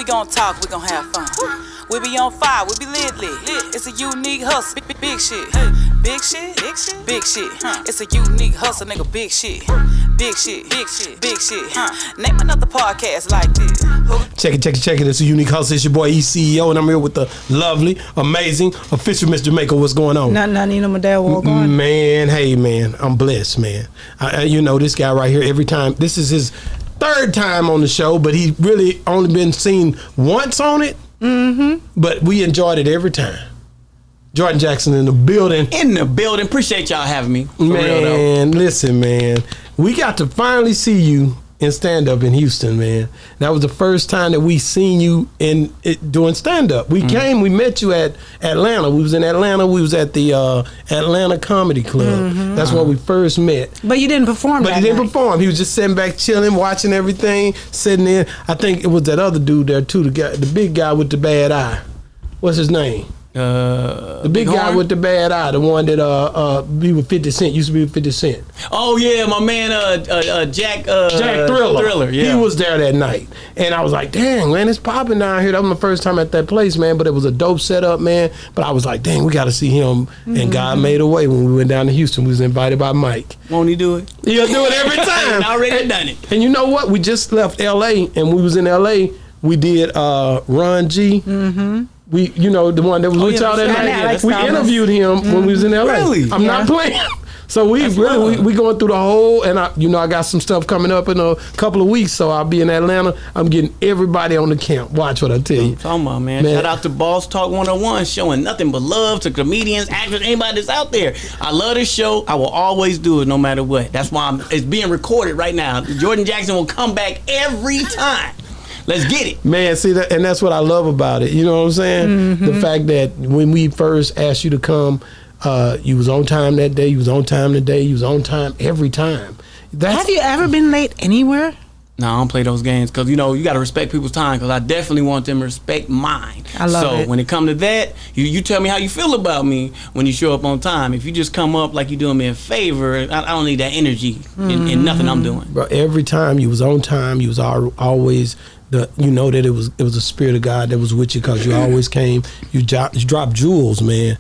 gon' talk, we gon' have fun. We be on fire, we be lit. It's a unique hustle, big shit. Big shit, big shit, big shit. It's a unique hustle, nigga, big shit. Big shit, big shit, big shit. Name another podcast like this. Check it. It's a unique hustle. It's your boy E-CEO, and I'm here with the lovely, amazing, official Miss Jamaica. What's going on? Nothing, you know my dad walk on. Man, hey man, I'm blessed, man. You know this guy right here. Every time, this is his third time on the show, but he really only been seen once on it. Mm-hmm. But we enjoyed it every time. Jordan Jackson in the building. Appreciate y'all having me. For real, though. Listen, man. We got to finally see you in stand-up in Houston, man. That was the first time that we seen you doing stand-up. We came, we met you at Atlanta. We was in Atlanta. We was at the Atlanta Comedy Club. Mm-hmm. That's where we first met. But you didn't perform that night. But he didn't perform. He was just sitting back, chilling, watching everything, sitting there. I think it was that other dude there, too, the big guy with the bad eye. What's his name? The big guy with the bad eye, the one that be with 50 Cent, used to be with 50 Cent. Oh yeah, my man Jack Thriller. Yeah. He was there that night. And I was like, dang, man, it's popping down here. That was my first time at that place, man. But it was a dope setup, man. But I was like, dang, we gotta see him. Mm-hmm. And God made a way when we went down to Houston. We was invited by Mike. Won't he do it? He'll do it every time. Already done it. And you know what? We just left LA, and we was in LA. We did Ron G. Mm-hmm. We, you know, the one that was with y'all that night. We interviewed him when we was in LA. Really? I'm not playing. So we going through the whole, and I got some stuff coming up in a couple of weeks. So I'll be in Atlanta. I'm getting everybody on the camp. Watch what I tell you. Talking about, man. Shout out to Boss Talk 101, showing nothing but love to comedians, actors, anybody that's out there. I love this show. I will always do it no matter what. That's why it's being recorded right now. Jordan Jackson will come back every time. Let's get it. Man, see that, and that's what I love about it. You know what I'm saying? Mm-hmm. The fact that when we first asked you to come, you was on time that day, you was on time today, you was on time every time. Have you ever been late anywhere? No, I don't play those games because, you got to respect people's time because I definitely want them to respect mine. I love it. So when it comes to that, you tell me how you feel about me when you show up on time. If you just come up like you're doing me a favor, I don't need that energy in nothing I'm doing. Bro, every time you was on time, you was always... that it was a spirit of God that was with you because you always came. You dropped jewels, man.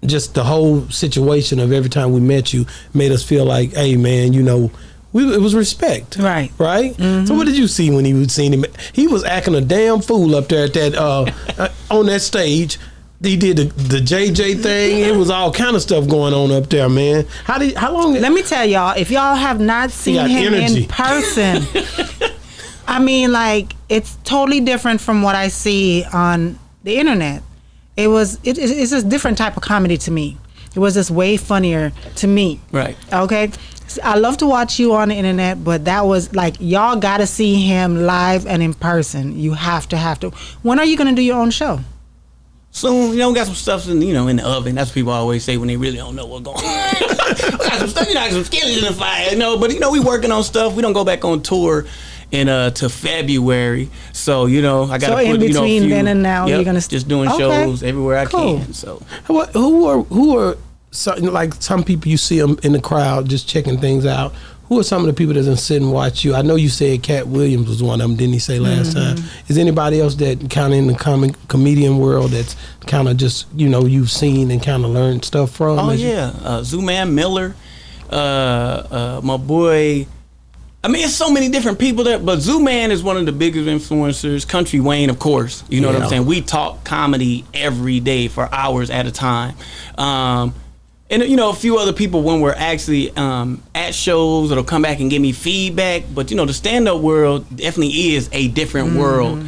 Just the whole situation of every time we met you made us feel like, hey, man, it was respect. Right. Mm-hmm. So what did you see when you seen him? He was acting a damn fool up there at that on that stage. He did the JJ thing. It was all kind of stuff going on up there, man. How long? Let me tell y'all, if y'all have not seen him in person. I mean, like, it's totally different from what I see on the internet. It's a different type of comedy to me. It was just way funnier to me. Right. Okay? I love to watch you on the internet, but that was like, y'all got to see him live and in person. You have to. When are you going to do your own show? Soon. Got some stuff in the oven. That's what people always say when they really don't know what's going on. Got some stuff, got some skills in the fire, But we working on stuff. We don't go back on tour to February, so I got to put in between then and now. You're gonna just doing shows everywhere I can. So who are some people you see them in the crowd just checking things out? Who are some of the people that done sit and watch you? I know you said Cat Williams was one of them, didn't he say last time? Is anybody else that kind of in the comedian world that's kind of just you've seen and kind of learned stuff from? Oh yeah, Zoo-Man Miller, my boy. I mean, it's so many different people there, but Zoo-Man is one of the biggest influencers. Country Wayne, of course. You know what I'm saying? We talk comedy every day for hours at a time. And, a few other people when we're actually at shows that'll come back and give me feedback. But, the stand-up world definitely is a different world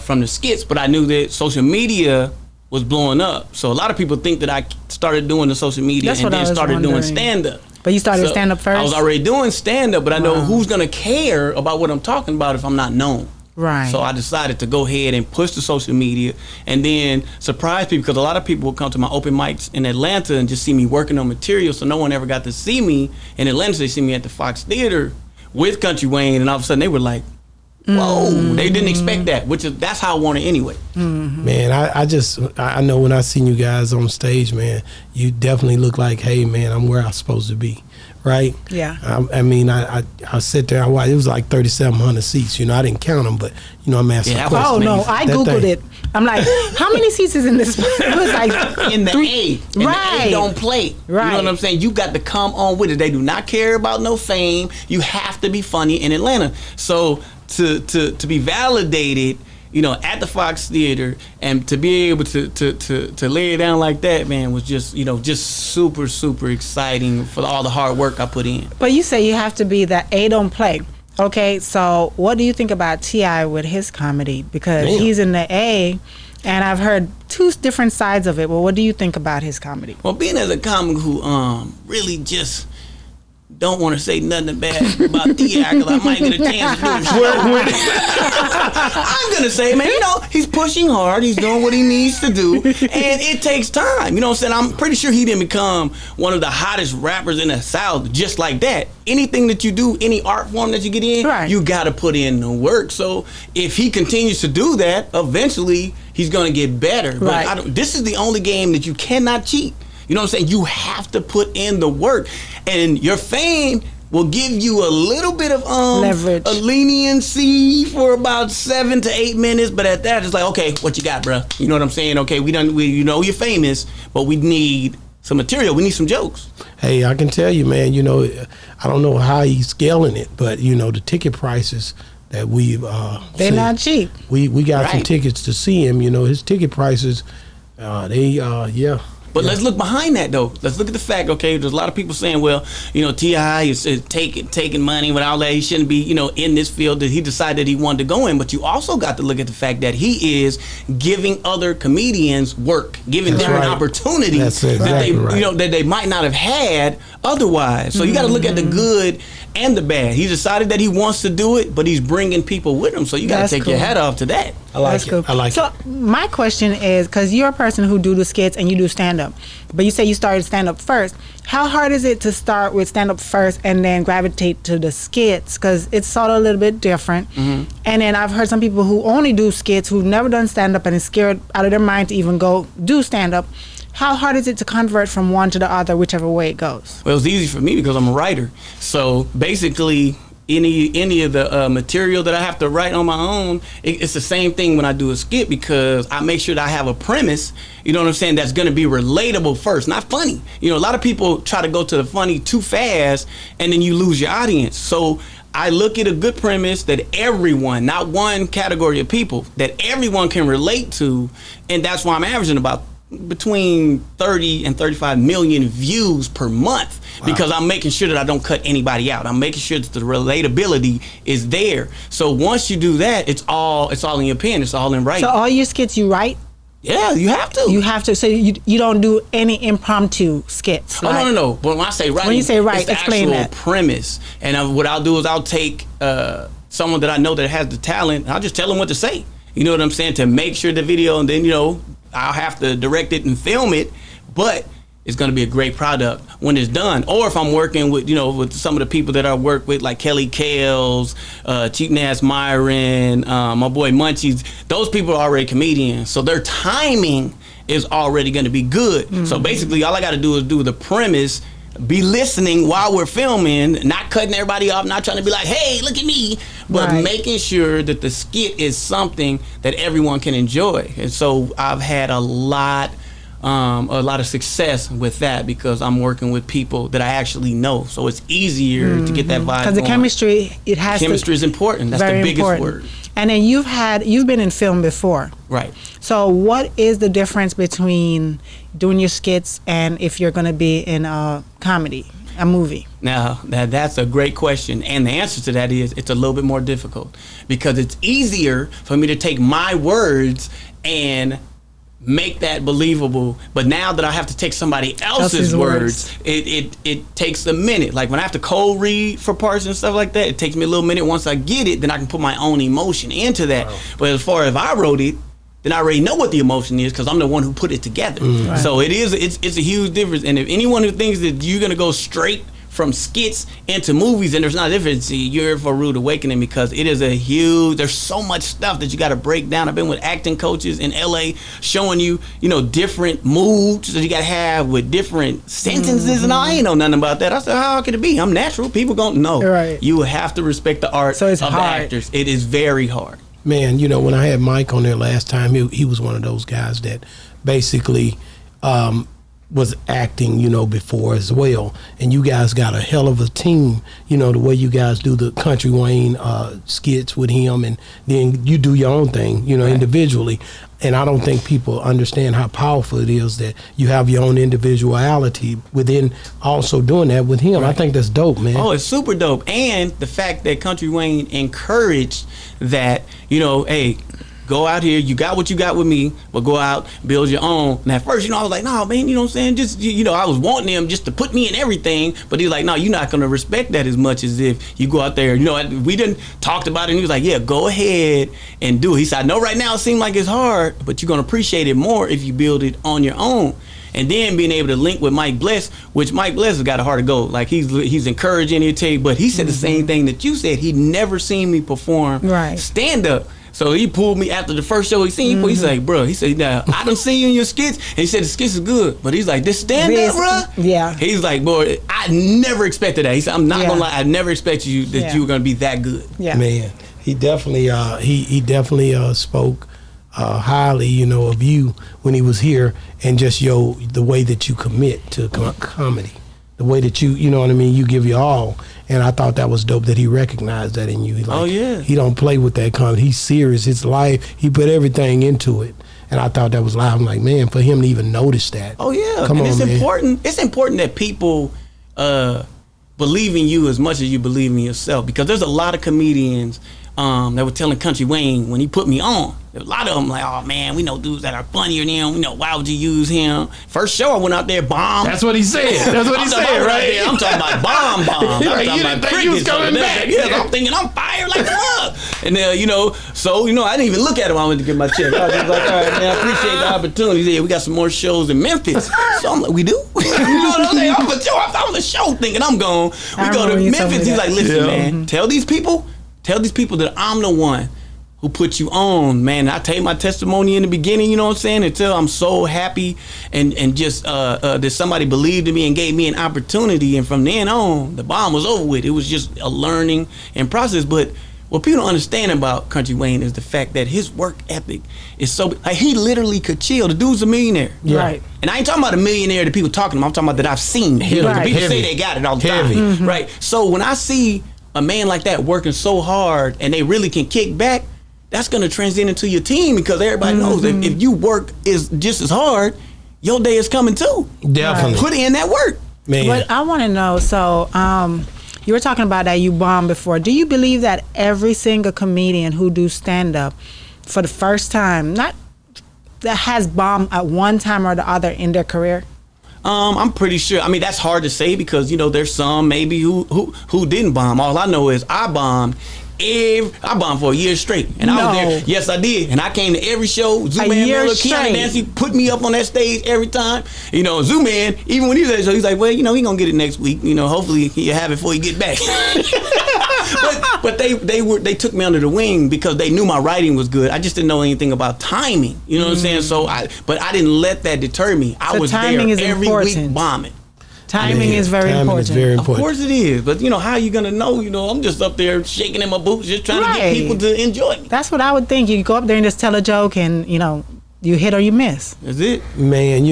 from the skits. But I knew that social media was blowing up. So a lot of people think that I started doing the social media and then started doing stand-up. But you started stand-up first? I was already doing stand-up, but I know who's going to care about what I'm talking about if I'm not known. Right. So I decided to go ahead and push the social media and then surprise people because a lot of people will come to my open mics in Atlanta and just see me working on material, so no one ever got to see me in Atlanta. So they see me at the Fox Theater with Country Wayne, and all of a sudden they were like, whoa, they didn't expect that, that's how I want it anyway. Man, I know when I seen you guys on stage, man, you definitely look like, hey, man, I'm where I'm supposed to be, right? Yeah. I mean, I sit there, it was like 3,700 seats. You know, I didn't count them, but, you know, I'm asking questions. Oh, no, I Googled it. I'm like, how many seats is in this? It was like in the A. And right. the A don't play. Right. You know what I'm saying? You got to come on with it. They do not care about no fame. You have to be funny in Atlanta. So to be validated, you know, at the Fox Theater, and to be able to lay it down like that, man, was just, you know, just super, super exciting for all the hard work I put in. But you say you have to be that A don't play. Okay, so what do you think about T.I. with his comedy? Because he's in the A, and I've heard two different sides of it. Well, what do you think about his comedy? Well, being as a comic who really just don't want to say nothing bad about T.I. because I might get a chance to do a show. I'm going to say, man, you know, he's pushing hard. He's doing what he needs to do. And it takes time. You know what I'm saying? I'm pretty sure he didn't become one of the hottest rappers in the South just like that. Anything that you do, any art form that you get in, right. you got to put in the work. So if he continues to do that, eventually he's going to get better. Right. But this is the only game that you cannot cheat. You know what I'm saying? You have to put in the work, and your fame will give you a little bit of leverage, a leniency for about 7 to 8 minutes. But at that, it's like, okay, what you got, bro? You know what I'm saying? Okay, we you know you're famous, but we need some material. We need some jokes. Hey, I can tell you, man. You know, I don't know how he's scaling it, but you know the ticket prices that we've they're not cheap. We got some Right. tickets to see him. You know, his ticket prices, But let's look behind that, though. Let's look at the fact, okay, there's a lot of people saying, well, you know, T.I. is taking money without that. He shouldn't be, you know, in this field that he decided he wanted to go in. But you also got to look at the fact that he is giving other comedians work, giving them an opportunity That's that exactly they, right. you know, that they might not have had otherwise. So you got to look at the good and the bad. He decided that he wants to do it, but he's bringing people with him. So you got to That's take cool. your hat off to that. I like That's it. cool. I like so it. my question is, because you're a person who do the skits and you do stand-up, but you say you started stand-up first. How hard is it to start with stand-up first and then gravitate to the skits? Because it's sort of a little bit different. And then I've heard some people who only do skits, who've never done stand-up and is scared out of their mind to even go do stand-up. How hard is it to convert from one to the other, whichever way it goes? Well, it's easy for me because I'm a writer. So basically, any of the material that I have to write on my own, it's the same thing when I do a skit, because I make sure that I have a premise, you know what I'm saying, that's going to be relatable first, not funny. You know, a lot of people try to go to the funny too fast, and then you lose your audience. So I look at a good premise that everyone, not one category of people, that everyone can relate to, and that's why I'm averaging about between 30 and 35 million views per month. Wow. Because I'm making sure that I don't cut anybody out. I'm making sure that the relatability is there. So once you do that, it's all in your pen. It's all in writing. So all your skits you write? Yeah, you have to. You have to. So you don't do any impromptu skits? Oh, no. But when I say writing, when you say write, it's the explain actual that. premise. And what I'll do is I'll take someone that I know that has the talent, and I'll just tell them what to say. You know what I'm saying? To make sure the video, and then, you know, I'll have to direct it and film it, but it's going to be a great product when it's done. Or if I'm working with, you know, with some of the people that I work with, like Kelly Kales, Cheap Nass Myron, my boy Munchies, those people are already comedians. So their timing is already going to be good. So basically all I got to do is do the premise, be listening while we're filming, not cutting everybody off, not trying to be like, hey, look at me, but making sure that the skit is something that everyone can enjoy. And so I've had a lot of success with that because I'm working with people that I actually know. So it's easier to get that vibe Because the chemistry, chemistry is important. That's the biggest word. And then you've been in film before. Right. So what is the difference between doing your skits and if you're going to be in a comedy, a movie? Now, that's a great question. And the answer to that is it's a little bit more difficult because it's easier for me to take my words and make that believable. But now that I have to take somebody else's words, it takes a minute. Like when I have to cold read for parts and stuff like that, it takes me a little minute. Once I get it, then I can put my own emotion into that. Wow. But as far as I wrote it, then I already know what the emotion is because I'm the one who put it together. Right. So it's a huge difference. And if anyone who thinks that you're going to go straight from skits into movies, and there's not a difference. You're for a rude awakening because it is there's so much stuff that you got to break down. I've been with acting coaches in LA showing you, different moods that you got to have with different sentences, and I ain't know nothing about that. I said, how could it be? I'm natural. People gonna know. Right. You have to respect the art So it's of hard. the actors. It is very hard. Man, when I had Mike on there last time, he was one of those guys that basically was acting, before as well. And you guys got a hell of a team, the way you guys do the Kountry Wayne skits with him, and then you do your own thing, Right. individually. And I don't think people understand how powerful it is that you have your own individuality within also doing that with him. Right. I think that's dope, man. Oh, it's super dope. And the fact that Kountry Wayne encouraged that, hey, go out here, you got what you got with me, but go out, build your own. And at first, I was like, no, man, what I'm saying? Just, I was wanting him just to put me in everything. But he's like, no, you're not going to respect that as much as if you go out there. We didn't talked about it, and he was like, yeah, go ahead and do it. He said, I know right now it seems like it's hard, but you're going to appreciate it more if you build it on your own. And then being able to link with Mike Bless, which Mike Bless has got a heart of gold. Like he's encouraging you to tell you, but he said the same thing that you said. He'd never seen me perform stand up. So he pulled me after the first show he seen. He's like, bro, he said, nah, I done seen you in your skits. And he said the skits is good. But he's like, this stand up, bro? Yeah. He's like, boy, I never expected that. He said, I'm not gonna lie, I never expected you that you were gonna be that good. Yeah. Man, he definitely he definitely spoke highly, of you when he was here, and just the way that you commit to comedy, the way that you know what I mean, you give your all. And I thought that was dope that he recognized that in you. He don't play with that comedy. He's serious. His life, he put everything into it. And I thought that was loud. I'm like, man, for him to even notice that. Oh yeah, Come and on, it's man. important. It's important that people believe in you as much as you believe in yourself, because there's a lot of comedians that were telling Kountry Wayne when he put me on. A lot of them like, oh man, we know dudes that are funnier than him. Why would you use him? First show I went out there, bombed. That's what he said. That's what he said, right? I'm talking about bomb. I'm Right, talking you about didn't think he was coming back. Yeah, I'm thinking I'm fired like a mug. And then, so I didn't even look at him. I went to get my check. I was just like, all right, man, I appreciate the opportunity. He said, yeah, we got some more shows in Memphis. So I'm like, we do? You know what I'm saying? I'm on the show thinking I'm going. We go to Memphis. He's like, listen, man, tell these people that I'm the one who put you on, man. I tell you my testimony in the beginning, you know what I'm saying? Until I'm so happy and just that somebody believed in me and gave me an opportunity. And from then on, the bomb was over with. It was just a learning and process. But what people don't understand about Kountry Wayne is the fact that his work ethic is so, like, he literally could chill. The dude's a millionaire. Yeah. Right. And I ain't talking about a millionaire that people talking about. I'm talking about that I've seen. The people say they got it all the time. Right. So when I see a man like that working so hard and they really can kick back, that's going to transcend into your team, because everybody knows that if you work is just as hard, your day is coming too. Definitely. Put in that work. Man. But I want to know, so you were talking about that you bombed before. Do you believe that every single comedian who do stand-up for the first time, not that has bombed at one time or the other in their career? I'm pretty sure. I mean, that's hard to say, because there's some maybe who didn't bomb. All I know is I bombed for a year straight, and I was there. Yes, I did, and I came to every show. Zoo-Man Miller, Keanu Nancy put me up on that stage every time. Zoo-Man, even when he was at the show, he's like, well, he gonna get it next week. Hopefully he'll have it before he get back. but they took me under the wing because they knew my writing was good. I just didn't know anything about timing. You know what I'm saying? So I didn't let that deter me. I was there every week bombing. Timing is very important. Of course it is. But how are you gonna know? I'm just up there shaking in my boots, just trying to get people to enjoy me. That's what I would think. You go up there and just tell a joke, and you hit or you miss. That's it. Man,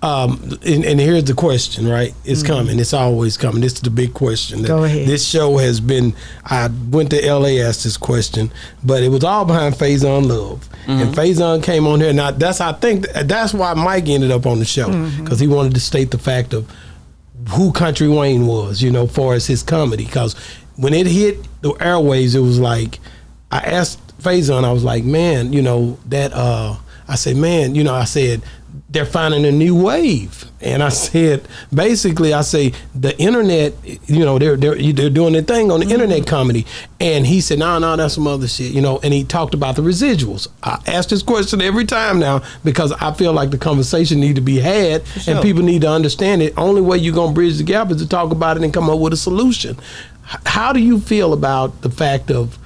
and here's the question, right? It's coming. It's always coming. This is the big question. Go ahead. This show has been, I went to LA, asked this question, but it was all behind Faison Love. And Faison came on here. Now, I think that's why Mike ended up on the show, because he wanted to state the fact of who Kountry Wayne was, far as his comedy. Because when it hit the airwaves, it was like, I asked Faison, I was like, man, I said, man, I said, they're finding a new wave. And I said, basically, I say the internet, you know, they're doing their thing on the internet comedy. And he said, no, that's some other shit, you know. And he talked about the residuals. I ask this question every time now because I feel like the conversation need to be had and people need to understand it. Only way you're gonna bridge the gap is to talk about it and come up with a solution. How do you feel about the fact of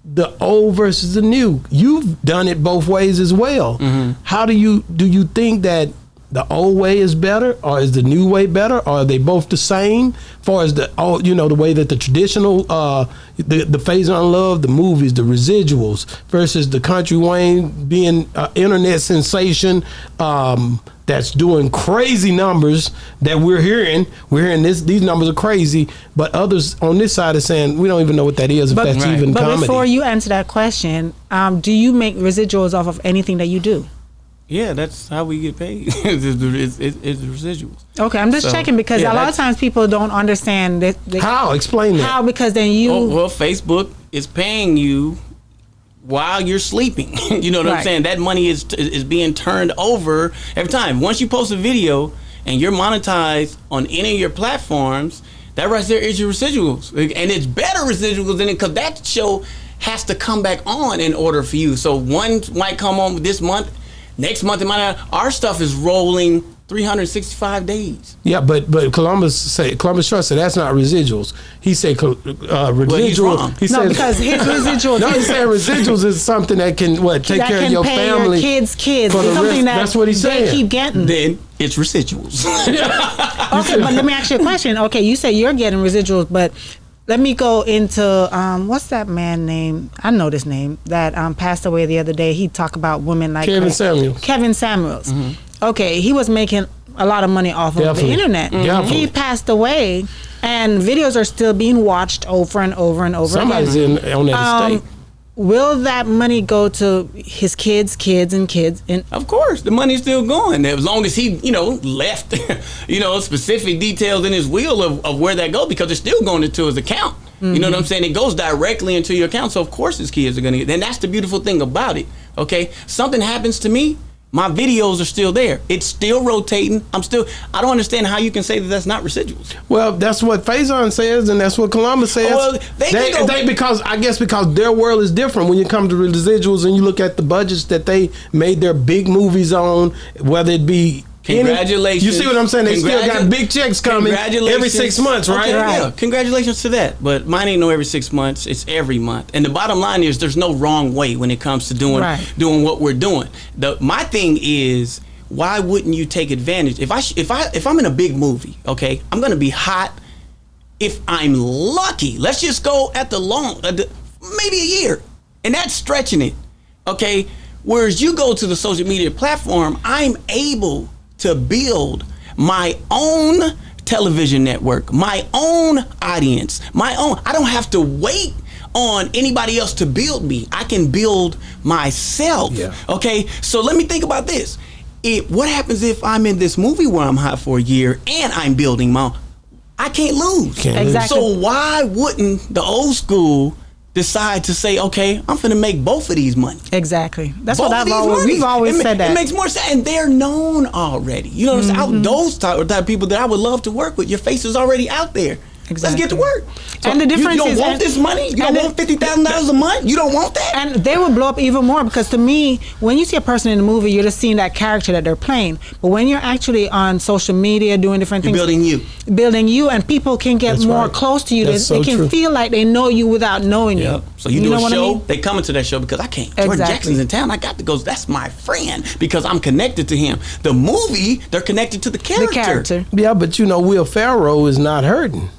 the old versus the new? You've done it both ways as well. How do you think that the old way is better, or is the new way better, or are they both the same? As far as the old, you know, the way that the traditional, the phase on love, the movies, the residuals versus the Kountry Wayne being internet sensation, that's doing crazy numbers that we're hearing. We're hearing these numbers are crazy, but others on this side are saying we don't even know what that is, if that's even comedy. But before you answer that question, do you make residuals off of anything that you do? Yeah, that's how we get paid. It's the residuals. Okay, I'm just checking because a lot of times people don't understand that. How? Explain that. How? Because then you. Well, Facebook is paying you while you're sleeping. You know what I'm saying? That money is being turned over every time. Once you post a video and you're monetized on any of your platforms, that right there is your residuals, and it's better residuals than it, because that show has to come back on in order for you. So one might come on this month. Next month, it might not. Our stuff is rolling 365 days. Yeah, but Columbus Trust said that's not residuals. He said residual. Well, because his residuals. No, he said residuals is something that can take care of your family, your kids. For the something that's what he said. They keep getting. Then it's residuals. Okay, but let me ask you a question. Okay, you say you're getting residuals, but let me go into what's that man name? I know this name that passed away the other day. He talked about women like Kevin Samuels. Kevin Samuels. Okay, he was making a lot of money off of the internet. He passed away, and videos are still being watched over and over and over. Somebody's again. on that estate. Will that money go to his kids? And of course, the money's still going. As long as he, left, specific details in his will of where that goes, because it's still going into his account. You know what I'm saying? It goes directly into your account. So of course his kids are going to get. And that's the beautiful thing about it. Okay, something happens to me, my videos are still there. It's still rotating. I don't understand how you can say that that's not residuals. Well, that's what Faison says, and that's what Columbus says. Well, because their world is different when you come to residuals and you look at the budgets that they made their big movies on, whether it be. Congratulations. You see what I'm saying? They still got big checks coming every 6 months, right? Okay, yeah. Congratulations to that. But mine ain't no every 6 months. It's every month. And the bottom line is there's no wrong way when it comes to doing what we're doing. My thing is, why wouldn't you take advantage? If I'm in a big movie, okay, I'm gonna be hot. If I'm lucky, let's just go at maybe a year, and that's stretching it, okay. Whereas you go to the social media platform, I'm able to build my own television network, my own audience, I don't have to wait on anybody else to build me. I can build myself. Yeah. Okay, so let me think about this. What happens if I'm in this movie where I'm hot for a year and I'm building my own? I can't lose. Exactly. So why wouldn't the old school decide to say, okay, I'm finna make both of these money? Exactly. That's what we've always said that. It makes more sense, and they're known already. You know what I'm saying? Those type of people that I would love to work with. Your face is already out there. Exactly. Let's get to work. So and the difference you don't want this money? You don't want $50,000 a month? You don't want that? And they will blow up even more, because to me, when you see a person in a movie, you're just seeing that character that they're playing. But when you're actually on social media doing different things, building you, and people can get more close to you. They can feel like they know you without knowing you. So you do a show, they come into that show because I can't. Jordan Jackson's in town. I got to go. That's my friend because I'm connected to him. The movie, they're connected to the character. Yeah, but Will Ferrell is not hurting.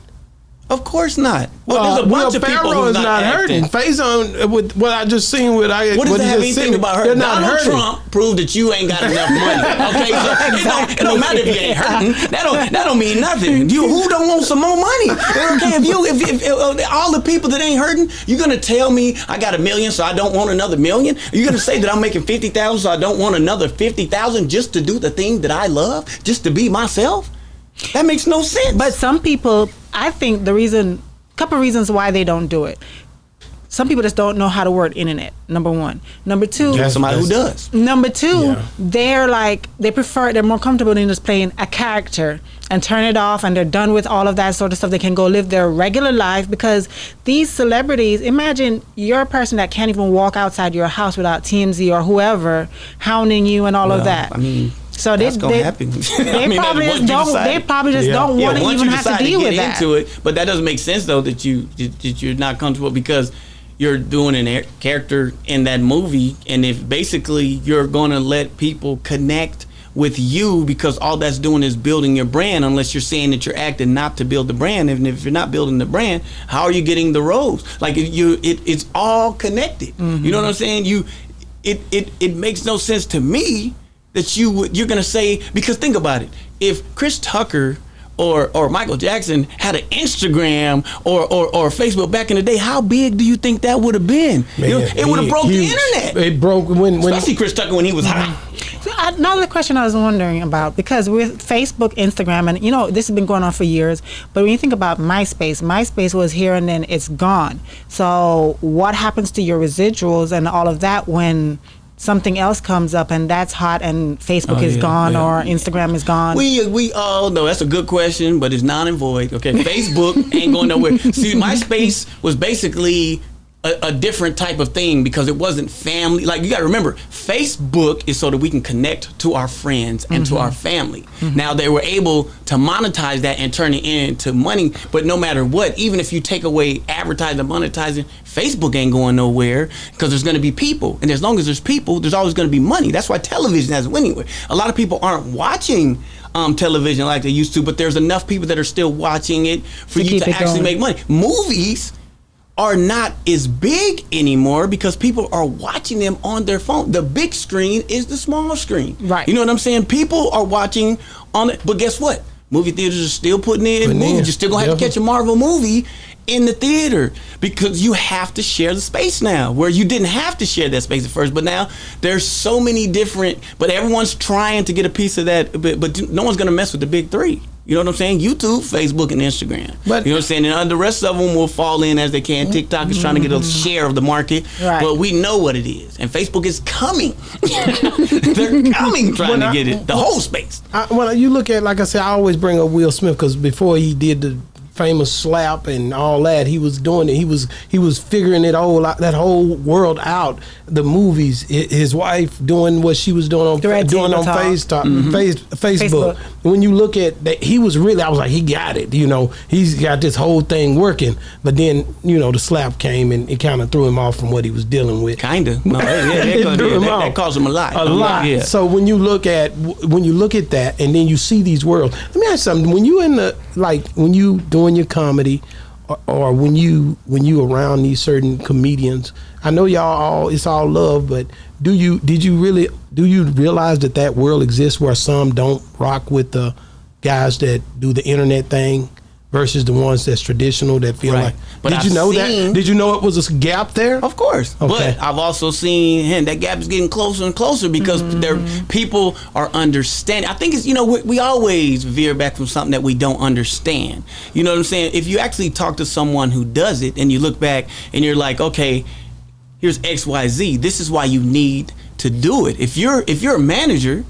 Of course not. Well, there's a bunch of people who's not hurting. Faison, with what I just seen what does that have anything about hurting? Donald Trump proved that you ain't got enough money. Okay, so it don't matter if you ain't hurting. That don't mean nothing. Who don't want some more money? Okay, if all the people that ain't hurting, you're gonna tell me I got $1 million, so I don't want another $1 million? You're gonna say that I'm making $50,000, so I don't want another $50,000 just to do the thing that I love, just to be myself? That makes no sense. But some people, I think couple reasons why they don't do it. some people just don't know how to work internet. Number one. Number two, somebody who does. Number two, they're more comfortable in just playing a character and turn it off, and they're done with all of that sort of stuff. They can go live their regular life, because these celebrities, imagine you're a person that can't even walk outside your house without TMZ or whoever hounding you and all of that. I mean, so that's gonna happen. They probably just don't want to even have to deal with that. Into it, but that doesn't make sense though that you're not comfortable, because you're doing a character in that movie, and if basically you're going to let people connect with you, because all that's doing is building your brand, unless you're saying that you're acting not to build the brand. And if you're not building the brand, how are you getting the roles? Like it's all connected. You know what I'm saying? It makes no sense to me that you're going to say, because think about it. If Chris Tucker or Michael Jackson had an Instagram or Facebook back in the day, how big do you think that would have been? Man, it would have broke the internet. It broke especially Chris Tucker when he was hot. So another question I was wondering about, because with Facebook, Instagram, and this has been going on for years, but when you think about MySpace was here and then it's gone. So what happens to your residuals and all of that when something else comes up and that's hot and Facebook is gone or Instagram is gone? We all know that's a good question, but it's non and void. Okay, Facebook ain't going nowhere. See, MySpace was basically a different type of thing, because it wasn't family. Like, you got to remember, Facebook is so that we can connect to our friends and to our family. Now, they were able to monetize that and turn it into money, but no matter what, even if you take away advertising and monetizing, Facebook ain't going nowhere, because there's going to be people. And as long as there's people, there's always going to be money. That's why television hasn't went anywhere. A lot of people aren't watching television like they used to, but there's enough people that are still watching it for you to actually make money. Movies are not as big anymore because people are watching them on their phone. The big screen is the small screen. Right. You know what I'm saying? People are watching on it, but guess what? Movie theaters are still putting in movies. You're still gonna have to catch a Marvel movie in the theater, because you have to share the space now, where you didn't have to share that space at first, but now there's so many different, but everyone's trying to get a piece of that, but no one's gonna mess with the big three. You know what I'm saying? YouTube, Facebook, and Instagram. But, you know what I'm saying? And the rest of them will fall in as they can. TikTok is trying to get a share of the market. Right. But we know what it is. And Facebook is coming. They're coming trying to get it. The whole space. When you look at, like I said, I always bring up Will Smith, because before he did the famous slap and all that, he was doing it. He was figuring it all out, that whole world out. The movies, his wife doing what she was doing on Facebook. When you look at that, he was really, I was like, he got it. He's got this whole thing working. But then, the slap came and it kind of threw him off from what he was dealing with. Kinda. No, that caused him a lot. A lot. Yeah. So when you look at that, and then you see these worlds. Let me ask you something. When you when you doing your comedy, or when you around these certain comedians, I know it's all love, but do you realize that world exists where some don't rock with the guys that do the internet thing versus the ones that's traditional, that feel like? But did you know that? Did you know it was a gap there? Of course. Okay. But I've also seen that gap is getting closer and closer, because people are understanding. I think it's, we always veer back from something that we don't understand. You know what I'm saying? If you actually talk to someone who does it and you look back and you're like, okay, here's XYZ. This is why you need to do it. If you're a manager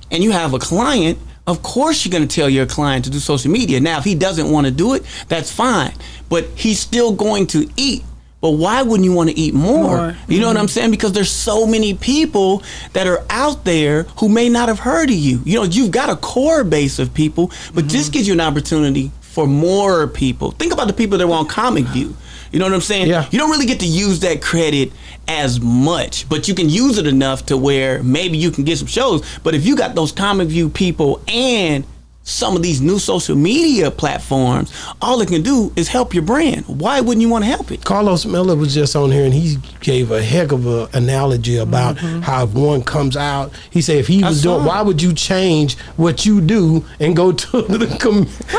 and you have a client, of course you're going to tell your client to do social media. Now, if he doesn't want to do it, that's fine. But he's still going to eat. But why wouldn't you want to eat more? You know what I'm saying? Because there's so many people that are out there who may not have heard of you. You've got a core base of people, but this gives you an opportunity for more people. Think about the people that were on Comic View. You know what I'm saying? Yeah. You don't really get to use that credit as much, but you can use it enough to where maybe you can get some shows. But if you got those Comic View people and some of these new social media platforms, all it can do is help your brand. Why wouldn't you want to help it? Carlos Miller was just on here, and he gave a heck of an analogy about how if one comes out, he said if he was doing, why would you change what you do and go to the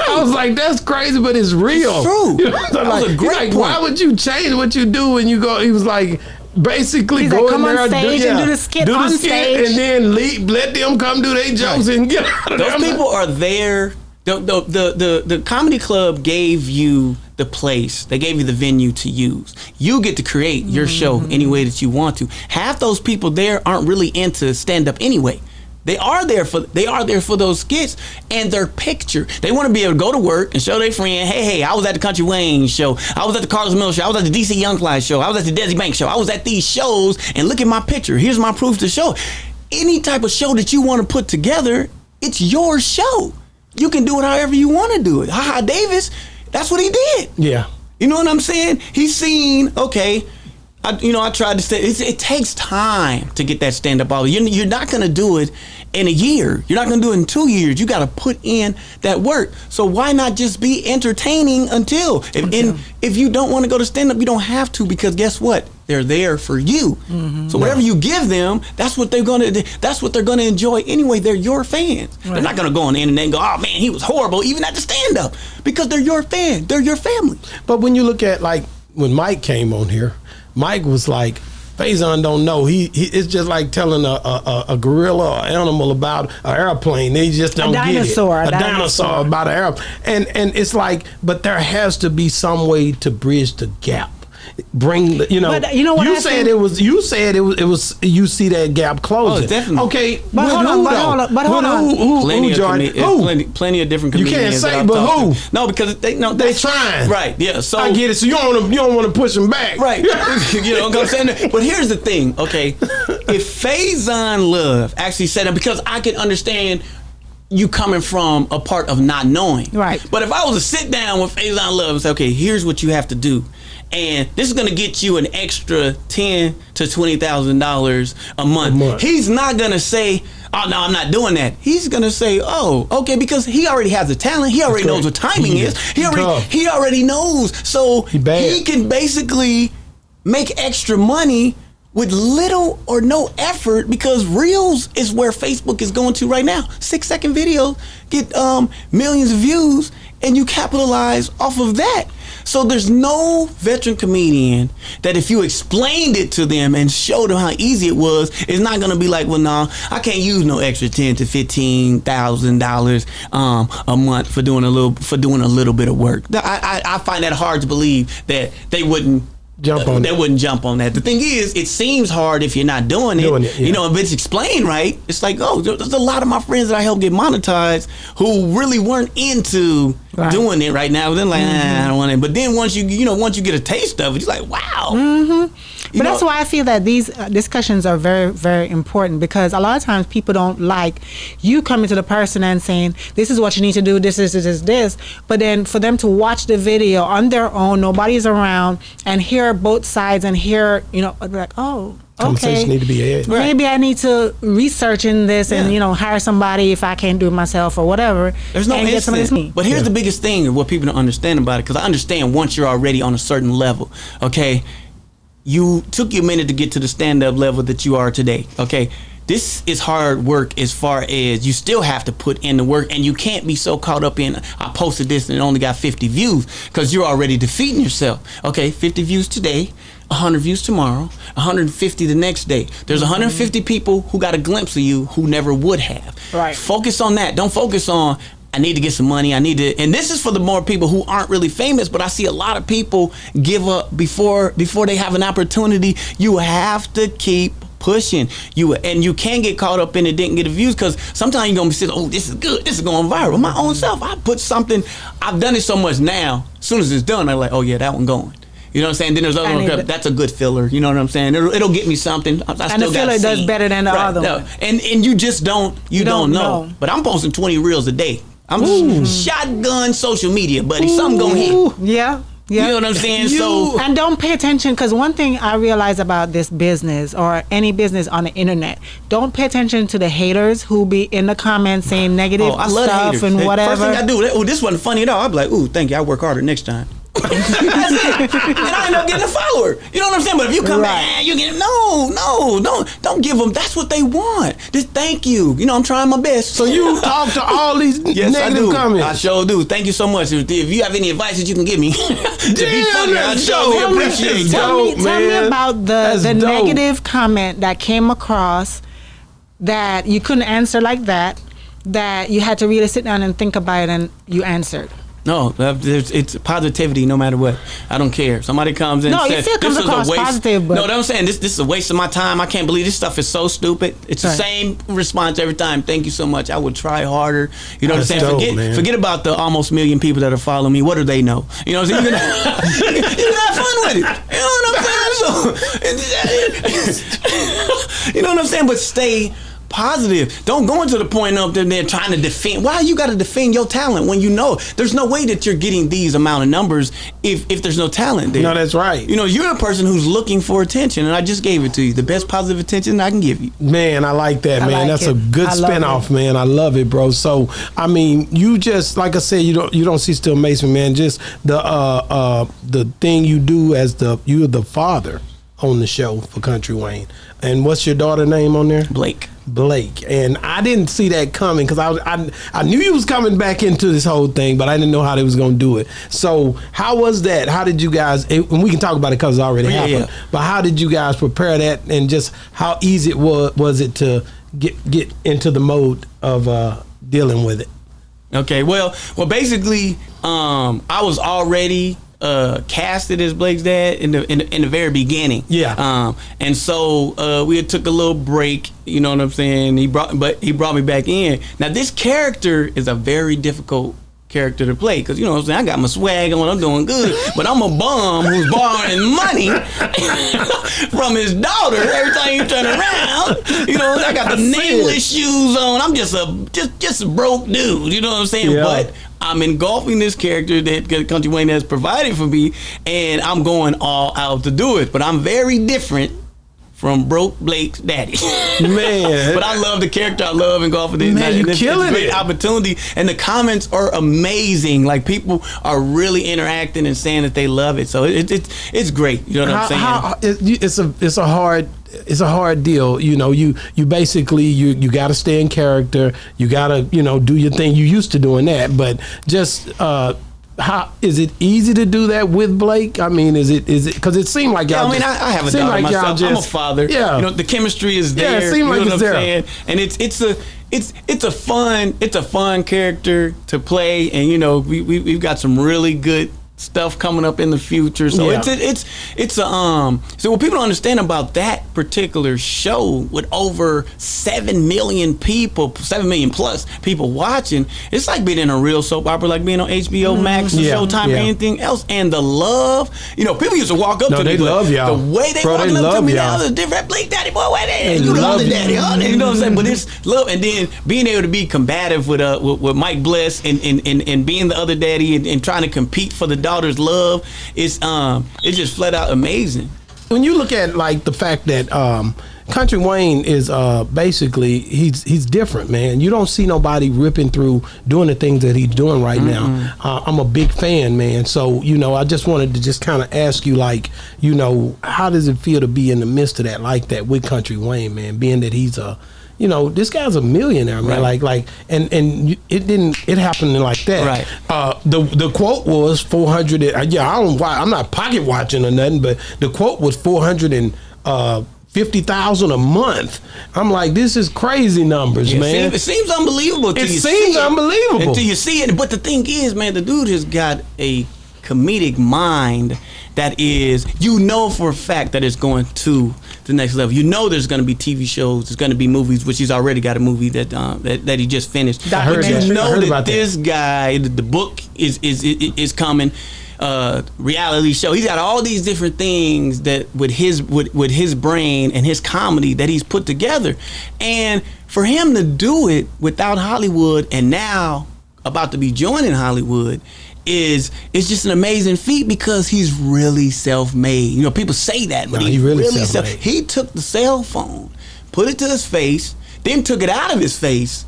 I was like, that's crazy, but it's real. It's true. That was a great point. Why would you change what you do when you go? He was like, basically go in there, on stage and do the skit on stage, and then let them come do their jokes and get out of there. Those people are there. The comedy club gave you the place. They gave you the venue to use. You get to create your show any way that you want to. Half those people there aren't really into stand-up anyway. They are there for those skits and their picture. They want to be able to go to work and show their friend, hey, I was at the Country Wayne show. I was at the Carlos Miller show. I was at the DC Young Fly show. I was at the Desi Bank show. I was at these shows, and look at my picture. Here's my proof to show. Any type of show that you want to put together, it's your show. You can do it however you want to do it. Ha Davis, that's what he did. Yeah. You know what I'm saying? He's seen, okay, I tried to say it takes time to get that stand-up audience. You're not going to do it in a year. You're not going to do it in 2 years. You got to put in that work. So why not just be entertaining until? If you don't want to go to stand-up, you don't have to, because guess what? They're there for you. So whatever you give them, that's what they're going to enjoy anyway. They're your fans. Right. They're not going to go on the internet and go, oh man, he was horrible, even at the stand-up, because they're your fan. They're your family. But when you look at, like, when Mike came on here, Mike was like, Faison don't know. He it's just like telling a gorilla or animal about an airplane. They just don't get it. A dinosaur about an airplane. And it's like, but there has to be some way to bridge the gap. Bring the, But you know what you said it was you see that gap closing. Oh, definitely. Okay, but hold on. Who? Plenty of different comedians. You can't say, but who? No, because they trying. Right. Yeah. So I get it. So you don't want to push them back. Right. You know what I'm saying? But here's the thing, okay? If Faison Love actually said it, because I can understand you coming from a part of not knowing. Right. But if I was to sit down with Faison Love and say, okay, here's what you have to do, and this is gonna get you an extra $10,000 to $20,000 a month. He's not gonna say, oh no, I'm not doing that. He's gonna say, oh, okay, because he already has the talent. He already knows what timing is. He already knows. So he can basically make extra money with little or no effort, because Reels is where Facebook is going to right now. 6-second videos get millions of views, and you capitalize off of that. So there's no veteran comedian that if you explained it to them and showed them how easy it was, it's not gonna be like, well, no, I can't use no extra $10,000 to $15,000 a month for doing a little bit of work. I find that hard to believe that they wouldn't jump on that. The thing is, it seems hard if you're not doing it. Yeah. You know, if it's explained right, it's like, oh, there's a lot of my friends that I helped get monetized who really weren't into doing it right now. Then like, I don't want it. But then once you get a taste of it, you're like, wow. But that's why I feel that these discussions are very, very important, because a lot of times people don't like you coming to the person and saying, this is what you need to do, this. But then for them to watch the video on their own, nobody's around, and hear both sides and hear, like, oh, conversation need to be had. Maybe I need to research in this and hire somebody if I can't do it myself or whatever. There's no instant. But here's the biggest thing of what people don't understand about it, because I understand once you're already on a certain level, okay, you took you a minute to get to the stand-up level that you are today, okay? This is hard work, as far as you still have to put in the work, and you can't be so caught up in, I posted this and it only got 50 views, because you're already defeating yourself. Okay, 50 views today, 100 views tomorrow, 150 the next day. There's 150 people who got a glimpse of you who never would have. Right. Focus on that. Don't focus on, I need to get some money. And this is for the more people who aren't really famous, but I see a lot of people give up before they have an opportunity. You have to keep pushing. You can't get caught up in it, didn't get the views, because sometimes you're gonna be saying, oh, this is good, this is going viral. My own self, I put something, I've done it so much now, as soon as it's done, I'm like, oh yeah, that one going. You know what I'm saying? Then there's other one, that's a good filler. You know what I'm saying? It'll get me something. And the filler does better than the other one. And you just don't know. But I'm posting 20 reels a day. I'm shotgun social media, buddy. Something gonna hit. Yeah. You know what I'm saying? And don't pay attention, because one thing I realize about this business, or any business on the internet, don't pay attention to the haters who be in the comments saying negative stuff and whatever. First thing I do, this wasn't funny at all. I'd be like, ooh, thank you, I work harder next time. And I end up getting a follower. You know what I'm saying? But if you come back, you get don't give them. That's what they want. Just thank you. I'm trying my best. So you talk to all these negative comments. I sure do. Thank you so much. If you have any advice that you can give me to be funny, I sure appreciate it. Tell me about the negative comment that came across that you couldn't answer like that you had to really sit down and think about it, and you answered. No, it's positivity no matter what. I don't care. Somebody comes in and says, it still comes across positive, but... No, I'm saying this is a waste of my time. I can't believe this stuff is so stupid. It's the same response every time. Thank you so much. I would try harder. You know what I'm saying? Forget about the almost million people that are following me. What do they know? You know what I'm saying? You can have fun with it. You know what I'm saying? So, you know what I'm saying? But stay positive. Don't go into the point of them there trying to defend. Why you got to defend your talent when you know there's no way that you're getting these amount of numbers if there's no talent there? No, that's right. You know, you're a person who's looking for attention, and I just gave it to you. The best positive attention I can give you. Man, I like that, man. That's a good spinoff, man. I love it, bro. So, I mean, you just, like I said, you don't see still Mason, man. Just the thing you do as you're the father on the show for Kountry Wayne. And what's your daughter name on there? Blake. And I didn't see that coming because I knew you was coming back into this whole thing, but I didn't know how they was going to do it. So how was that? How did you guys, and we can talk about it because it already happened, but how did you guys prepare that, and just how easy it was it to get into the mode of dealing with it? Okay, well basically I was already casted as Blake's dad in the very beginning. And so we took a little break, you know what I'm saying? He brought me back in. Now this character is a very difficult character to play because, you know what I'm saying, I got my swag on, I'm doing good, but I'm a bum who's borrowing money from his daughter every time you turn around. You know, I got the nameless shoes on. I'm just a broke dude, you know what I'm saying? But I'm engulfing this character that Kountry Wayne has provided for me, and I'm going all out to do it. But I'm very different from broke Blake's daddy. Man. But I love the character. I love engulfing this. Man, you killing it. It's a great opportunity. And the comments are amazing. Like, people are really interacting and saying that they love it. So it's great. You know what I'm saying? It's a hard deal. You know, you basically you got to stay in character. You got to, do your thing. You used to doing that, but just how is it easy to do that with Blake? I mean, is it because it seemed like y'all? I mean, I have a daughter myself. I'm a father. Yeah, the chemistry is there. Yeah, it seemed like it's there. And it's a fun character to play, and we've got some really good stuff coming up in the future. So so what people don't understand about that particular show, with over 7 million plus people watching, it's like being in a real soap opera, like being on HBO Max or Showtime or anything else. And the love, people used to walk up to me. They love y'all. The way they walking up to me now is different. Blake daddy, boy, wait there. You the other daddy. You know what I'm saying? But it's love, and then being able to be combative with Mike Bless and being the other daddy and trying to compete for the daughter's love, it's just flat out amazing. When you look at like the fact that Kountry Wayne is basically he's different, man. You don't see nobody ripping through doing the things that he's doing right now. I'm a big fan, man. So I just wanted to just kind of ask you, like, how does it feel to be in the midst of that, like that, with Kountry Wayne, man? Being that he's this guy's a millionaire, man. Right. Like it happened like that. Right. The quote was 400. I'm not pocket watching or nothing, but the quote was 450,000 a month. I'm like, this is crazy numbers, man. It seems unbelievable. It seems unbelievable until you see it. But the thing is, man, the dude has got a comedic mind that is, for a fact that it's going to the next level. There's going to be TV shows, there's going to be movies, which he's already got a movie that he just finished. But this guy, the book is coming. Reality show. He's got all these different things that with his brain and his comedy that he's put together, and for him to do it without Hollywood, and now about to be joining Hollywood, is just an amazing feat, because he's really self-made. People say that, but he's really self-made. He took the cell phone, put it to his face, then took it out of his face,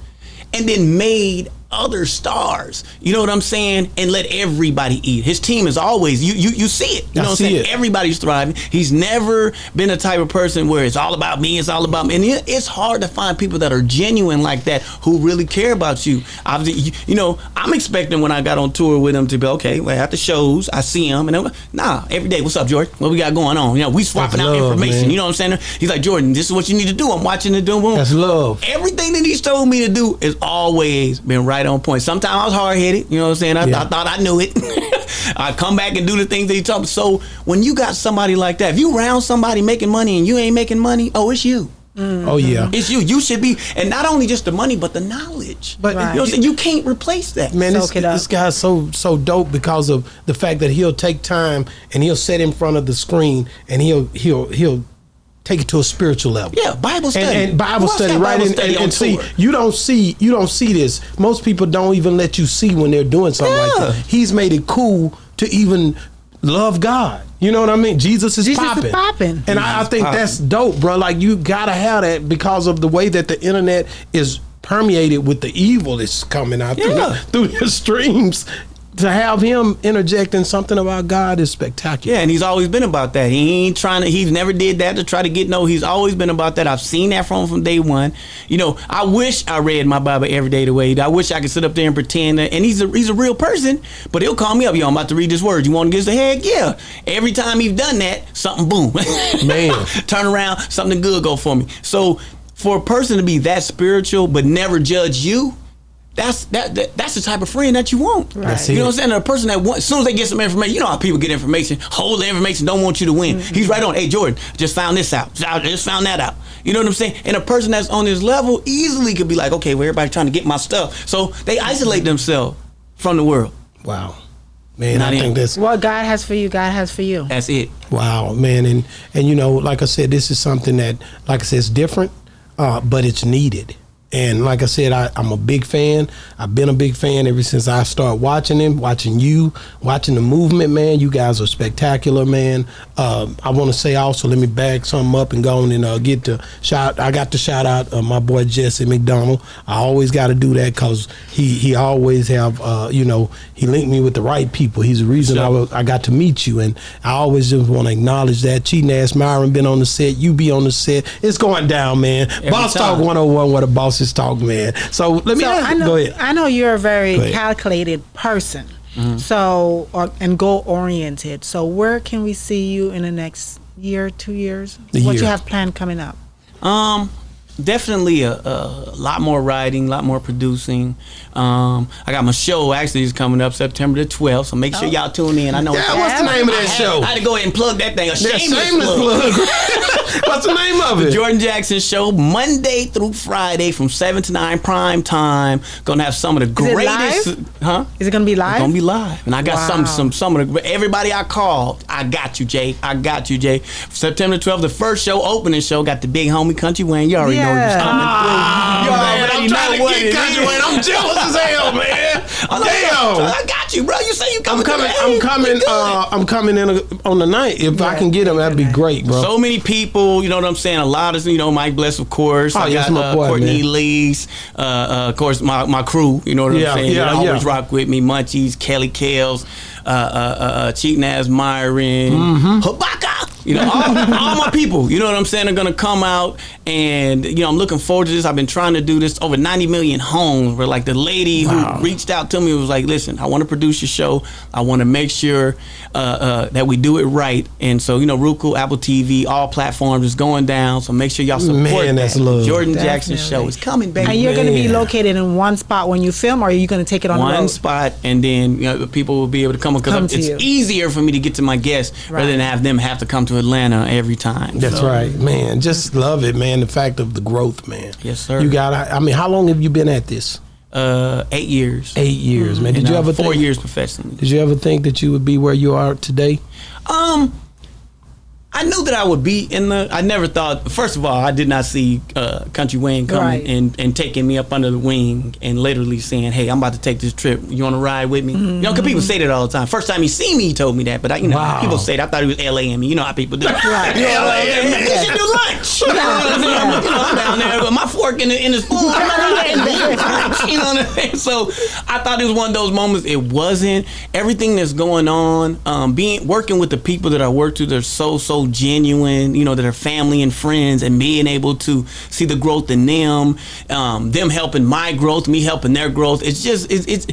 and then made other stars, you know what I'm saying, and let everybody eat. His team is always, you see it, you know what I'm saying? Everybody's thriving. He's never been a type of person where it's all about me, and it's hard to find people that are genuine like that, who really care about you. Obviously, I'm expecting when I got on tour with him to be, okay, well, at the shows I see him, and every day, what's up, George, what we got going on? We swapping out information, man. You know what I'm saying? He's like, Jordan, this is what you need to do. I'm watching it, doing. That's love. Everything that he's told me to do has always been right right on point. Sometimes I was hard headed. You know what I'm saying? I thought I knew it. I come back and do the things that he talk. So when you got somebody like that, if you around somebody making money and you ain't making money, oh, it's you. Mm-hmm. Oh yeah, it's you. You should be, and not only just the money, but the knowledge. But you know what I'm saying? You can't replace that. Man, this guy's so dope because of the fact that he'll take time and he'll sit in front of the screen and he'll take it to a spiritual level. Yeah, Bible study and Bible study, right? And see, you don't see this. Most people don't even let you see when they're doing something like that. He's made it cool to even love God. You know what I mean? Jesus is popping. And I think that's dope, bro. Like, you gotta have that because of the way that the internet is permeated with the evil that's coming out through your streams. To have him interjecting something about God is spectacular. Yeah, and he's always been about that. He ain't trying to. He's never did that to try to get no. He's always been about that. I've seen that from day one. You know, I wish I read my Bible every day the way. I wish I could sit up there and pretend that. And he's a real person. But he'll call me up. Yo, I'm about to read this word. You want to get the head? Yeah. Every time he's done that, something boom. Man, turn around, something good go for me. So for a person to be that spiritual but never judge you. That's the type of friend that you want. Right. You know what I'm saying? A person that wants, as soon as they get some information, you know how people get information, hold the information, don't want you to win. Mm-hmm. He's right on. Hey, Jordan, just found this out. Just found that out. You know what I'm saying? And a person that's on this level easily could be like, okay, well, everybody's trying to get my stuff. So they isolate themselves from the world. Wow. Man, I think that's what God has for you. God has for you. That's it. Wow, man. And you know, like I said, this is something that, like I said, it's different, but it's needed. And like I said, I'm a big fan. I've been a big fan ever since I started watching him, watching you, watching the movement, man. You guys are spectacular, man. I want to say also, let me bag something up and go on and get the shout. I got to shout out my boy Jesse McDonald. I always got to do that because he always have, you know, he linked me with the right people. He's the reason I got to meet you. And I always just want to acknowledge that. Cheating Ass Myron been on the set. You be on the set. It's going down, man. Boss Talk 101, what a boss is talk, man. So let me go ahead. I know you're a very calculated person, so and goal oriented. So where can we see you in the next year, 2 years? What you have planned coming up? Definitely a lot more writing, a lot more producing. I got my show actually is coming up September the 12th, so make sure y'all tune in. I know. Yeah, what's the name of that show? I had to go ahead and plug that thing. Shameless plug. What's the name of it? The Jordan Jackson Show, Monday through Friday from 7 to 9 prime time. Gonna have some of the greatest. Is it gonna be live? It's gonna be live, and I got some of the everybody I called. I got you, Jay. September 12th, the first show, opening show. Got the big homie Kountry Wayne. You already know who's coming through. Man, I'm trying to get Kountry Wayne. I'm jealous as hell, man. Damn. I got you, bro. You say you coming? I'm coming in on the night. If I can get him, that'd be great, bro. So many people, you know what I'm saying? A lot of, you know, Mike Bless, of course. I got my boy, Courtney Lees, of course, my crew. You know what I'm saying? They always rock with me. Munchies, Kelly Kales, Cheating Ass Myron, Habaka. You know, all my people, you know what I'm saying, are going to come out. And, you know, I'm looking forward to this. I've been trying to do this over 90 million homes. Where, like, the lady who reached out to me was like, listen, I want to produce your show. I want to make sure that we do it right. And so, you know, Roku, Apple TV, all platforms is going down. So make sure y'all support that. That's love. Jordan Jackson Show is coming, baby. And you're going to be located in one spot when you film, or are you going to take it on the road? One spot, and then, you know, people will be able to come because it's easier for me to get to my guests rather than have them have to come to Atlanta every time. That's right, man. Just love it, man. The fact of the growth, man. Yes, sir. You got. I mean, how long have you been at this? 8 years. 8 years, man. Did you ever 4 years professionally? Did you ever think that you would be where you are today? I knew that I would be in the. I never thought. First of all, I did not see Kountry Wayne coming and taking me up under the wing and literally saying, "Hey, I'm about to take this trip. You want to ride with me?" You know, because people say that all the time. First time he seen me, he told me that. But people say that. I thought he was LA-ing me. You know how people do. Right. LA-ing me. We should do lunch. You know, I'm down there with my fork in the spoon. You know what I'm saying? So I thought it was one of those moments. It wasn't. Everything that's going on, working with the people that I work with, they're so genuine, you know, that are family and friends, and being able to see the growth in them helping my growth, me helping their growth. It's just it's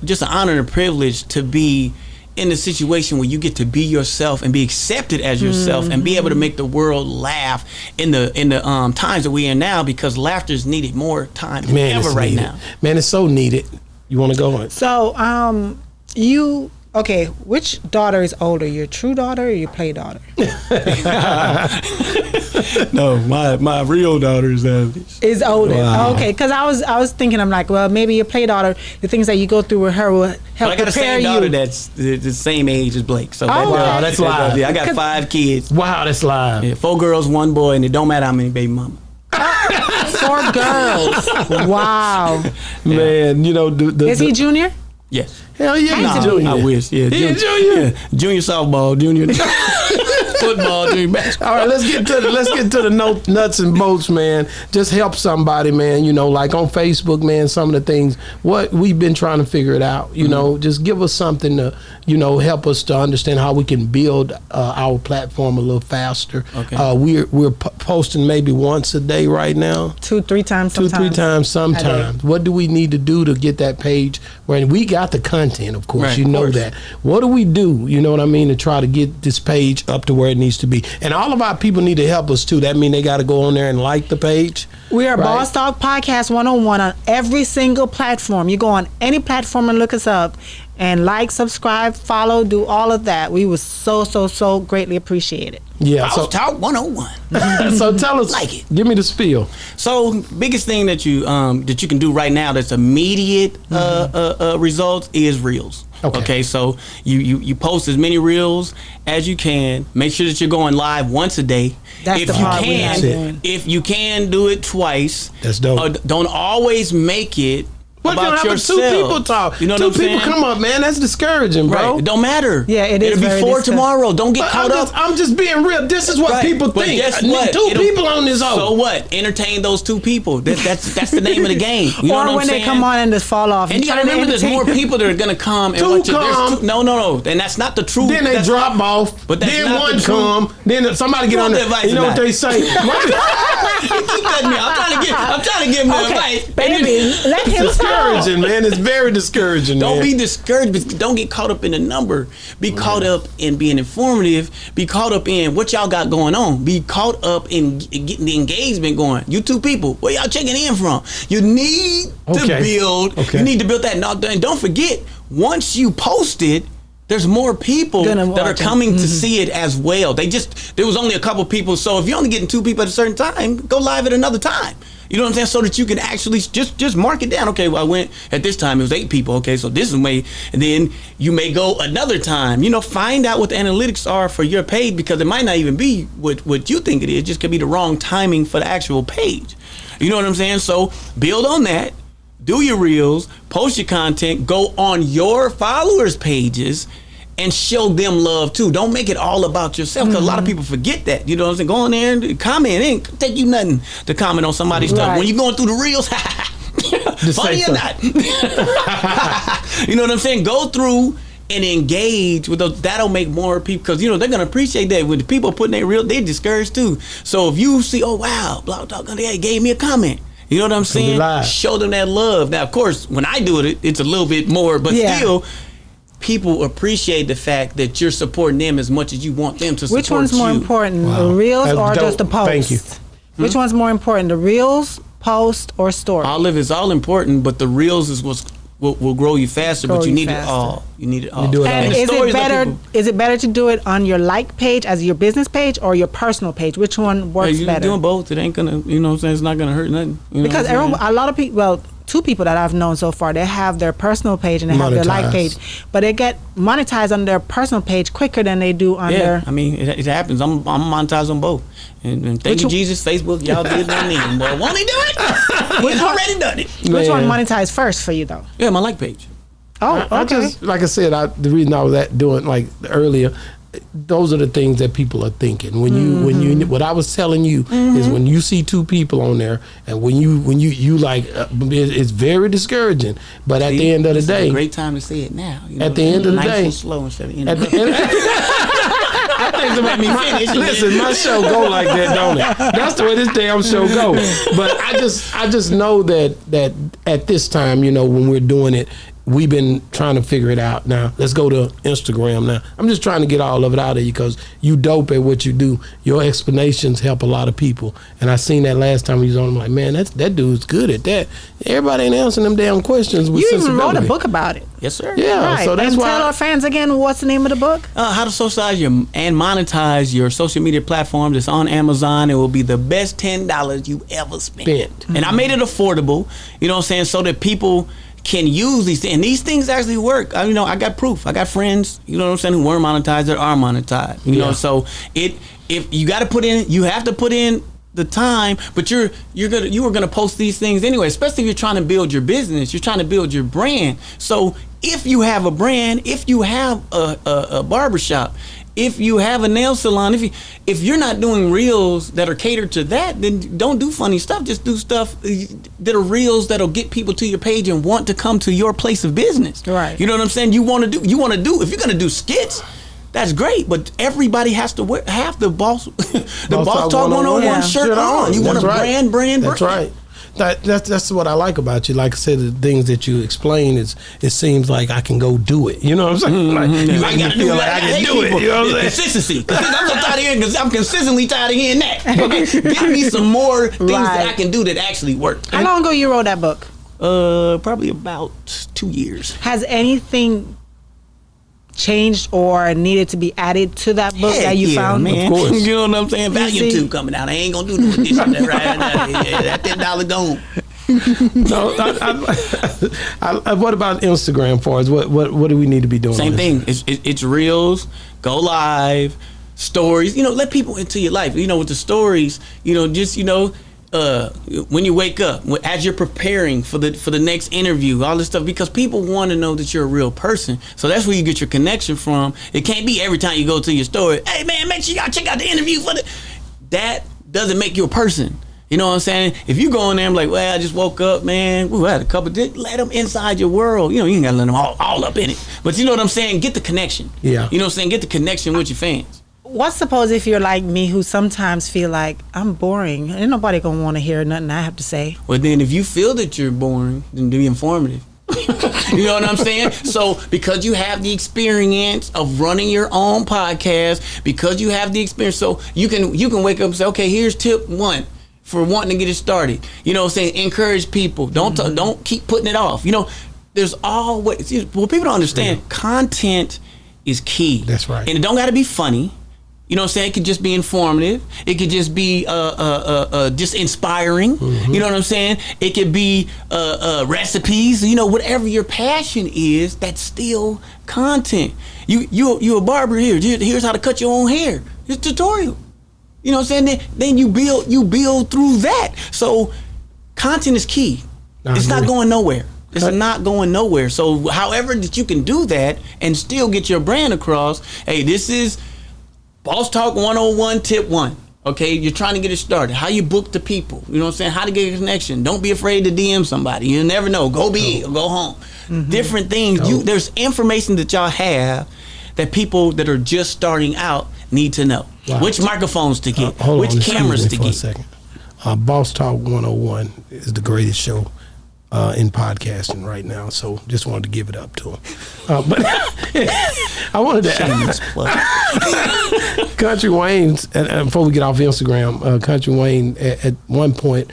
just an honor and a privilege to be in the situation where you get to be yourself and be accepted as yourself and be able to make the world laugh in the times that we're in now, because laughter is needed more time than ever right now. Man, it's so needed. You want to go on? So, which daughter is older, your true daughter or your play daughter? No, my real daughter is older. Wow. Okay, because I was thinking, I'm like, well, maybe your play daughter, the things that you go through with her will help I got a prepare same daughter you. that's the same age as Blake. So Wow, that's live. Yeah, I got 5 kids. Wow, that's live. Yeah, 4 girls, 1 boy, and it don't matter how many baby mama. 4 girls. Wow. Man, you know, Is he junior? Yes. Hell yeah, He's he's a junior. I wish. Yeah, He a junior. Yeah, junior softball, junior football, junior basketball. All right, let's get to the nuts and bolts, man. Just help somebody, man. You know, like on Facebook, man. Some of the things what we've been trying to figure it out. You know, just give us something to, you know, help us to understand how we can build our platform a little faster. Okay. We're posting maybe once a day right now. 2-3 times. Two, 3 times sometimes. What do we need to do to get that page where we got the content, of course, Right, you of know course. that. What do we do, you know what I mean, to try to get this page up to where it needs to be? And all of our people need to help us too. That means they got to go on there and like the page. We are Right. Boss Talk Podcast 101 on every single platform. You go on any platform and look us up and like, subscribe, follow, do all of that. We would so greatly appreciate it. Yeah. Boss Talk 101. So tell us, Like it. give me the spiel. So biggest thing that you can do right now that's immediate results is reels. Okay. So you post as many reels as you can. Make sure that you're going live once a day. That's if the you part we can, not doing. if you can do it twice. That's dope. Don't always make it What about can yourself. 2 people talk? You know what 2 I'm people saying? come up, man. That's discouraging, bro. Right. It don't matter. Yeah, it is It'll be very 4 discouraging. tomorrow. Don't get But caught up. I'm just being real. This is what Right. people But think. guess I need what? 2 people on this. So what? Entertain those 2 people. That's the name of the game. You know Or what I'm when saying? they come on and just fall off. And you gotta Trying to remember, there's entertain- more people that are gonna come and 2 watch it. There's come. No, and that's not the truth. Then they That's drop not- off. But that's then not one the truth. come. Then somebody get You on want there. the advice You know or what not? they say? You keep cutting me. I'm trying to give him the advice. Baby, let him talk. Discouraging, man. It's very discouraging. Don't man. be discouraged, but don't get caught up in the number. Be caught up in being informative. Be caught up in what y'all got going on. Be caught up in getting the engagement going. You 2 people, where y'all checking in from? You need to Okay. build. Okay. You need to build that. And don't forget, once you post it, there's more people Gonna that are watch it. coming to see it as well. There was only a couple people. So if you're only getting 2 people at a certain time, go live at another time. You know what I'm saying? So that you can actually just mark it down. Okay, well, I went at this time, it was 8 people. Okay, so this is way, and then you may go another time. You know, find out what the analytics are for your page, because it might not even be what you think it is. It just could be the wrong timing for the actual page. You know what I'm saying? So build on that. Do your reels, post your content, go on your followers' pages, and show them love too. Don't make it all about yourself, because a lot of people forget that. You know what I'm saying? Go on there and comment. It ain't take you nothing to comment on somebody's stuff. Right. When you're going through the reels, funny say or not. You know what I'm saying? Go through and engage with those. That'll make more people, because you know they're gonna appreciate that. When the people putting their reel, they're discouraged too. So if you see, oh wow, Blog Talk, they gave me a comment. You know what I'm saying? live. Show them that love. Now, of course, when I do it, it's a little bit more, but Yeah. still, people appreciate the fact that you're supporting them as much as you want them to support Which one's more you. important, Wow. the reels That's or just the dope. post? Thank you. Which one's more important, the reels, post, or story? All of it's all important, but the reels is what will grow you faster. Grow But you you need faster. it all. You need it all. do it And all. the is it stories that better? people- Is it better to do it on your like page as your business page or your personal page? Which one works Hey, you better? doing both. It ain't gonna. You know what I'm saying? It's not gonna hurt nothing. You know Because what I'm saying? a lot of people, well, 2 people that I've known so far, they have their personal page and they have their like Monetized. page, but they get monetized on their personal page quicker than they do on Yeah, their. I mean, it happens. I'm monetized on both. And thank Which you, one- Jesus, Facebook. Y'all did that then. Well, won't he do it? He's already done it. Which one Man. monetized first for you though? Yeah, my like page. Oh, I okay. just, like I said, the reason I was doing like earlier, those are the things that people are thinking. When you, what I was telling you is when you see 2 people on there, and when you like, it's very discouraging. But at the end of the This is day, a great time to say it now. You know At the what I'm end of the saying? day- Nice and slow instead of at the end, I think to make me finish. listen, my show go like that, don't it? That's the way this damn show go. But I just know that at this time, you know, when we're doing it, we've been trying to figure it out. Now let's go to Instagram. Now I'm just trying to get all of it out of you because you dope at what you do. Your explanations help a lot of people, and I seen that last time you was on. I'm like, man, that dude's good at that. Everybody ain't answering them damn questions. With you even wrote a book about it. Yes, sir. Yeah, right. so that's and why. Tell our fans again what's the name of the book. How to socialize and monetize your social media platforms. It's on Amazon. It will be the best $10 you ever spent. And I made it affordable, you know what I'm saying, so that people can use these things. And these things actually work. I got proof. I got friends, you know what I'm saying, who weren't monetized that are monetized. You know, so if you got to put in, you have to put in the time, but you are gonna post these things anyway, especially if you're trying to build your business, you're trying to build your brand. So if you have a brand, if you have a barbershop, if you have a nail salon, if you're not doing reels that are catered to that, then don't do funny stuff. Just do stuff that are reels that'll get people to your page and want to come to your place of business. Right. You know what I'm saying? You want to do if you're gonna do skits, that's great, but everybody has to have the Boss Talk 101 shirt on. You want to brand. That's right. That's what I like about you. Like I said, the things that you explain it seems like I can go do it. You know what I'm saying? Like, you I make me feel like I can do it. You know what I'm saying? Consistency. I'm so tired of hearing because I'm consistently tired of hearing that. Okay? Give me some more things that I can do that actually work. How long ago you wrote that book? Probably about 2 years. Has anything changed or needed to be added to that book that you found? Man. Of course. You know what I'm saying? Volume 2 coming out. I ain't gonna do no addition to that right now. Yeah, that $10 gone. No, what about Instagram for us? What do we need to be doing? Same thing. It's reels, go live, stories. You know, let people into your life. You know, with the stories, you know, just, you know, when you wake up, as you're preparing for the next interview, all this stuff, because people want to know that you're a real person. So that's where you get your connection from. It can't be every time you go to your story, hey man, make sure y'all check out the interview that doesn't make you a person. You know what I'm saying? If you go in there and be like, well, I just woke up, man. Ooh, I had a couple of let them inside your world. You know, you ain't got to let them all up in it. But you know what I'm saying? Get the connection. Yeah. You know what I'm saying? Get the connection with your fans. What suppose if you're like me, who sometimes feel like I'm boring? Ain't nobody gonna want to hear nothing I have to say. Well, then if you feel that you're boring, then be informative. You know what I'm saying? So because you have the experience of running your own podcast, because you have the experience, so you can wake up and say, okay, here's tip 1 for wanting to get it started. You know what I'm saying? Encourage people. Don't keep putting it off. You know, there's always, well, people don't understand, content is key. That's right. And it don't got to be funny. You know what I'm saying? It could just be informative. It could just be just inspiring. Mm-hmm. You know what I'm saying? It could be recipes. You know, whatever your passion is, that's still content. You a barber here. Here's how to cut your own hair. It's a tutorial. You know what I'm saying? Then you build through that. So content is key. It's not going nowhere. It's not going nowhere. So however that you can do that and still get your brand across, hey, this is Boss Talk 101 tip 1. Okay, you're trying to get it started. How you book the people. You know what I'm saying? How to get a connection. Don't be afraid to DM somebody. You never know. Go big or go home. Mm-hmm. Different things. There's information that y'all have that people that are just starting out need to know. Wow. Which microphones to get. Which cameras to get. For a second. Boss Talk 101 is the greatest show in podcasting right now, so just wanted to give it up to him. But I wanted to ask Kountry Wayne's, and before we get off Instagram, Kountry Wayne at one point,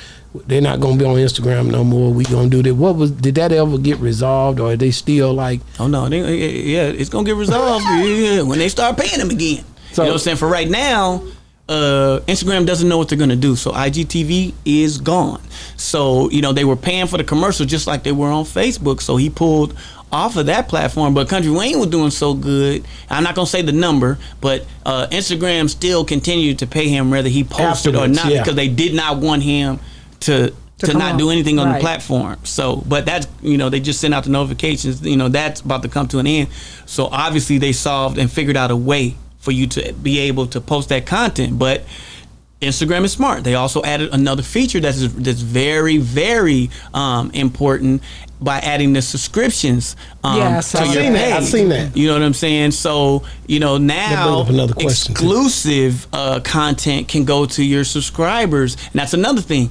they're not going to be on Instagram no more. We going to do that. Did that ever get resolved, or are they still like? Oh no, it's going to get resolved when they start paying them again. So, you know what I'm saying? For right now, Instagram doesn't know what they're gonna do, so IGTV is gone. So you know they were paying for the commercial just like they were on Facebook. So he pulled off of that platform. But Kountry Wayne was doing so good. I'm not gonna say the number, but Instagram still continued to pay him whether he posted or not, because they did not want him to not do anything on the platform. So, but that's, you know, they just sent out the notifications. You know, that's about to come to an end. So obviously they solved and figured out a way for you to be able to post that content. But Instagram is smart. They also added another feature that's very, very important by adding the subscriptions to your page. I've seen that. You know what I'm saying? So, you know, now exclusive content can go to your subscribers. And that's another thing.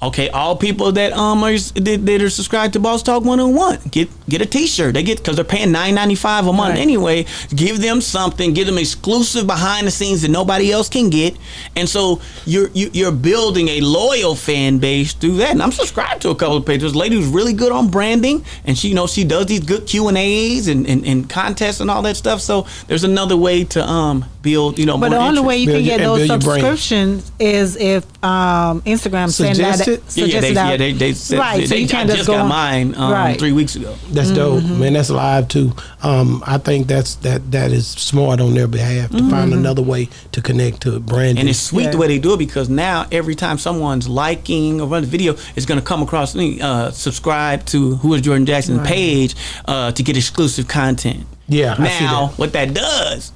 Okay, all people that are subscribed to Boss Talk 101 get get a T-shirt. They get, because they're paying $9.95 a month anyway. Give them something. Give them exclusive behind the scenes that nobody else can get. And so you're building a loyal fan base through that. And I'm subscribed to a couple of pages. There's a lady who's really good on branding, and she does these good Q&As and contests and all that stuff. So there's another way to build, But more the only interest. way you can get those subscriptions is if Instagram send that suggested out. They said, right. So you can't just got mine 3 weeks ago. That's dope, man. That's live too. I think that is smart on their behalf to find another way to connect to branding. And it's sweet the way they do it, because now every time someone's liking or running a video, it's going to come across me. Subscribe to Who Is Jordan Jackson page to get exclusive content. Yeah. Now what that does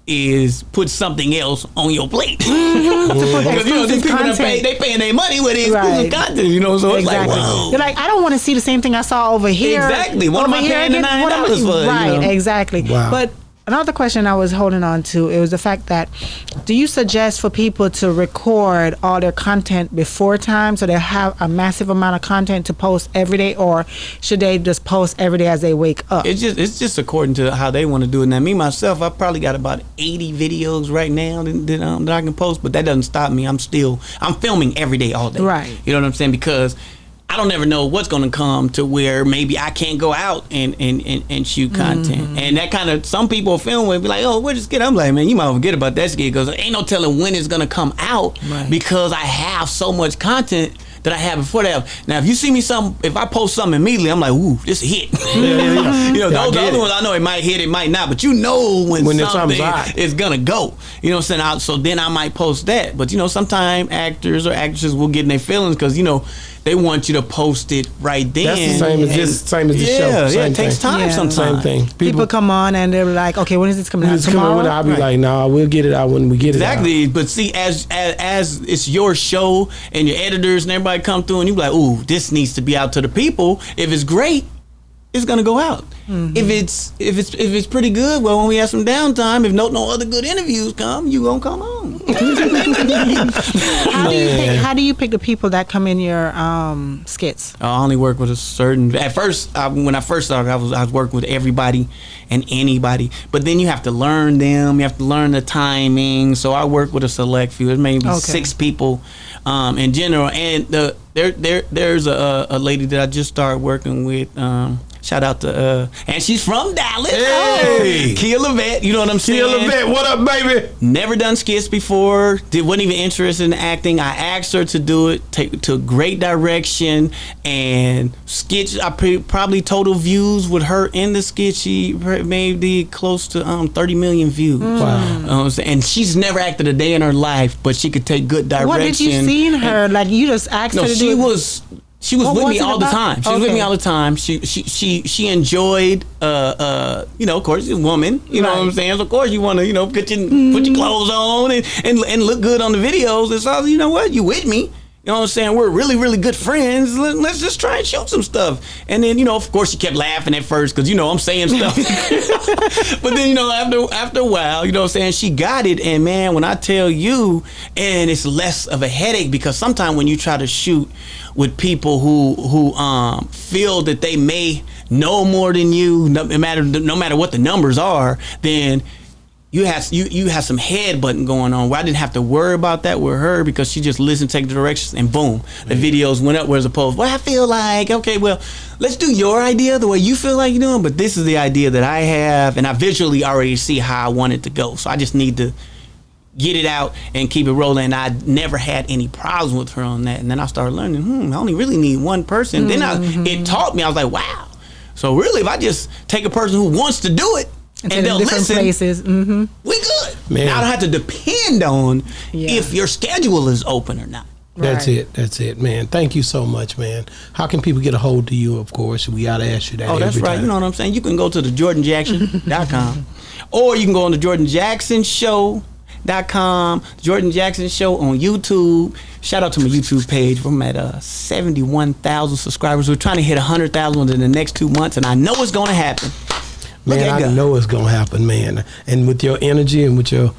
is put something else on your plate. Because these people they paying their money with exclusive content, so it's like, whoa. You're like, I don't want to see the same thing I saw over here. Exactly. What am I paying the $9 for? Right, exactly. Wow. But another question I was holding on to, it was the fact that, do you suggest for people to record all their content before time so they have a massive amount of content to post every day, or should they just post every day as they wake up? It's just according to how they want to do it. Now, me myself, I probably got about 80 videos right now that I can post, but that doesn't stop me. I'm filming every day, all day. Right. You know what I'm saying? Because I don't ever know what's going to come to where maybe I can't go out and shoot content. And that kind of, some people film with be like, oh, where's this skit? I'm like, man, you might forget about that skit, because ain't no telling when it's going to come out, because I have so much content that I had before that. Now, if you see me if I post something immediately, I'm like, ooh, this a hit. Those other ones, I know it might hit, it might not, but when something is gonna go. You know what I'm saying? So then I might post that. But sometimes actors or actresses will get in their feelings, because they want you to post it right then. That's the same as the show. Yeah, it takes time sometimes. Same thing. People come on and they're like, okay, when is this coming out? Tomorrow? I'll be like, nah, we'll get it out when we get it out. Exactly. But see, as it's your show and your editors and everybody come through and you be like, ooh, this needs to be out to the people. If it's great, it's gonna go out. If it's pretty good, well, when we have some downtime, if no other good interviews come, you gonna come on. How do you pick the people that come in your skits? I only work with a certain. At first, when I first started, I was working with everybody and anybody. But then you have to learn them. You have to learn the timing. So I work with a select few. There's maybe 6 people in general. And there's a lady that I just started working with. Shout out to and she's from Dallas. Hey, Kia Levette, you know what I'm saying? Kia Levette, what up, baby? Never done skits before. Wasn't even interested in acting. I asked her to do it. To great direction and skits. I probably total views with her in the skit. She maybe close to 30 million views. Wow. And she's never acted a day in her life, but she could take good direction. What did you see in her? Like, you just asked her to do it? She was with me all the time. She was with me all the time. She enjoyed, of course, she's a woman. You know what I'm saying? So of course you want to, put your clothes on and look good on the videos. And so, you know what? You with me. You know what I'm saying? We're really, really good friends. Let's just try and shoot some stuff. And then, of course, she kept laughing at first because, I'm saying stuff. But then, after a while, you know what I'm saying, she got it. And, man, when I tell you, and it's less of a headache, because sometimes when you try to shoot with people who feel that they may know more than you, no matter what the numbers are, then you have some headbutting going on where I didn't have to worry about that with her, because she just listened, take the directions, and boom, the videos went up. Whereas opposed, well, I feel like, okay, well, let's do your idea the way you feel like you're doing, but this is the idea that I have, and I visually already see how I want it to go. So I just need to get it out and keep it rolling. And I never had any problems with her on that. And then I started learning, I only really need one person. Then it taught me, I was like, wow. So really, if I just take a person who wants to do it, and they'll listen, places. We good. Man. Now I don't have to depend on if your schedule is open or not. That's it, man. Thank you so much, man. How can people get a hold of you? Of course, we gotta ask you that. Oh, that's every right. time. You know what I'm saying? You can go to thejordanjackson.com or you can go on the jordanjacksonshow.com, Jordan Jackson Show on YouTube. Shout out to my YouTube page. I'm at 71,000 subscribers. We're trying to hit 100,000 within the next 2 months, and I know it's going to happen. Man, I know it's going to happen, man. And with your energy and with your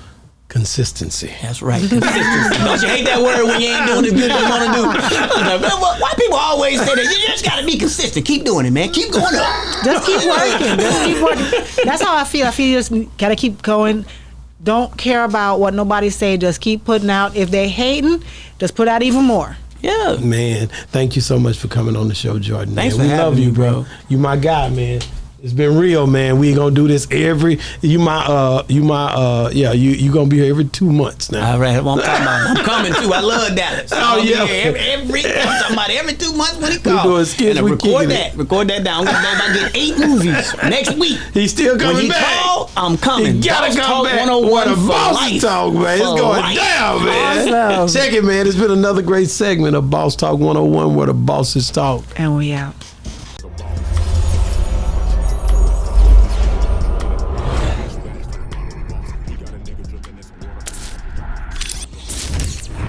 Consistency. That's right. Consistency. Don't you hate that word when you ain't doing as good as you want to do? Why people always say that? You just got to be consistent. Keep doing it, man. Keep going up. Just keep working. Just keep working. That's how I feel. I feel you just got to keep going. Don't care about what nobody say. Just keep putting out. If they hating, just put out even more. Yeah. Man, thank you so much for coming on the show, Jordan. Thanks man. for having me, bro. You my guy, man. It's been real, man. We gonna do this you gonna be here every 2 months now. All right, well, I'm coming too. I love Dallas. Oh, yeah. Every 2 months when he calls. We doing skits. And We record that down. I'm gonna get 8 movies next week. He's still coming when he back. Call, I'm coming. He gotta Boss come Talk back. 101 What a for boss life. talk, man. It's For going life. down, man. Awesome. Check it, man. It's been another great segment of Boss Talk 101 where the bosses talk. And we out.